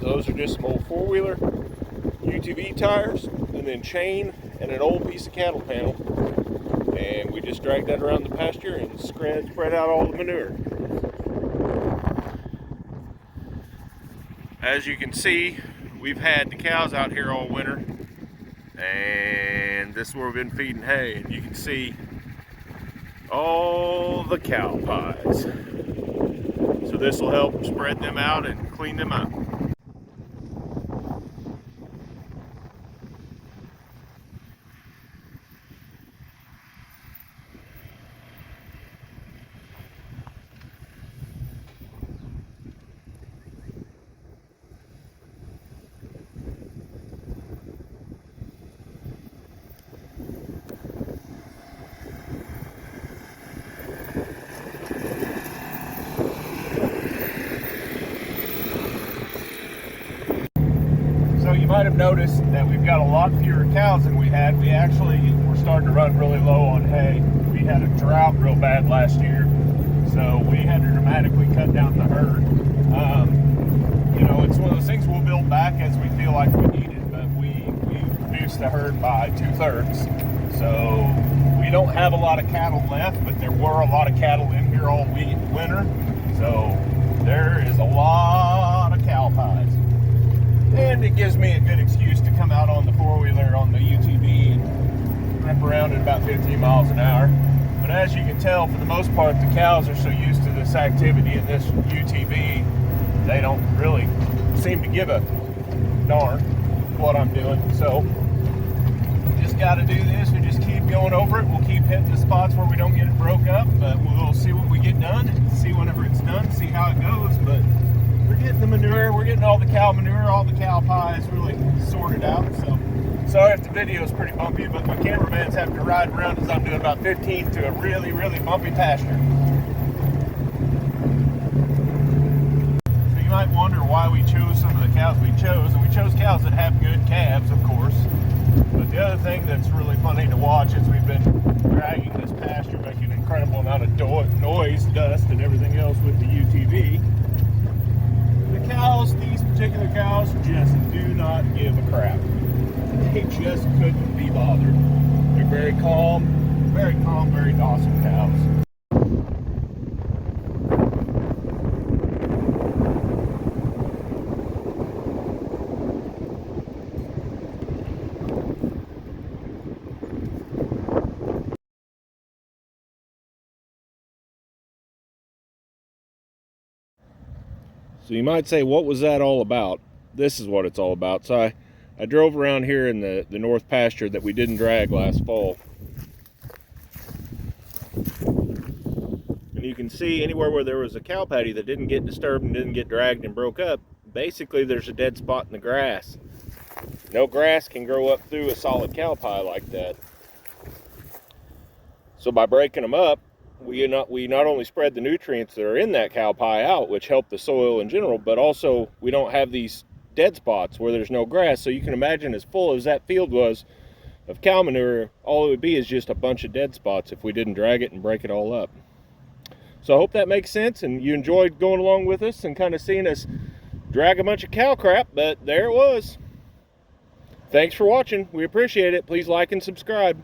Those are just some old four-wheeler UTV tires, and then chain and an old piece of cattle panel. And we just dragged that around the pasture and spread out all the manure. As you can see, we've had the cows out here all winter, and this is where we've been feeding hay, and you can see all the cow pies. So this will help spread them out and clean them up. So you might have noticed that we've got a lot fewer cows than we had. We actually were starting to run really low on hay. We had a drought real bad last year, so we had to dramatically cut down the herd. You know, it's one of those things we'll build back as we feel like we need it, but we reduced the herd by 2/3. So we don't have a lot of cattle left, but there were a lot of cattle in here all winter. So there is a lot of cow pies. And it gives me a good excuse to come out on the four-wheeler on the UTV and rip around at about 15 miles an hour. But as you can tell, for the most part, the cows are so used to this activity in this UTV, they don't really seem to give a darn what I'm doing. So we just got to do this. We just keep going over it. We'll keep hitting the spots where we don't get it broke up, but we'll see what we get done, see whenever it's done, see how it goes. But we're getting the manure, we're getting all the cow manure, all the cow pies really sorted out. So sorry if the video is pretty bumpy, but my cameraman's having to ride around as I'm doing about 15 to a really, really bumpy pasture. So you might wonder why we chose some of the cows we chose, and we chose cows that have good calves, of course. But the other thing that's really funny to watch is we've been dragging this pasture, making an incredible amount of noise, dust, and everything else with the UTV. The cows, these particular cows, just do not give a crap. They just couldn't be bothered. They're very calm, very docile cows. So you might say, what was that all about? This is what it's all about. So I drove around here in the north pasture that we didn't drag last fall. And you can see anywhere where there was a cow patty that didn't get disturbed and didn't get dragged and broke up, basically there's a dead spot in the grass. No grass can grow up through a solid cow pie like that. So by breaking them up, we not only spread the nutrients that are in that cow pie out, which help the soil in general, but also we don't have these dead spots where there's no grass. So you can imagine, as full as that field was of cow manure, all it would be is just a bunch of dead spots if we didn't drag it and break it all up. So I hope that makes sense and you enjoyed going along with us and kind of seeing us drag a bunch of cow crap, but there it was. Thanks for watching. We appreciate it. Please like and subscribe.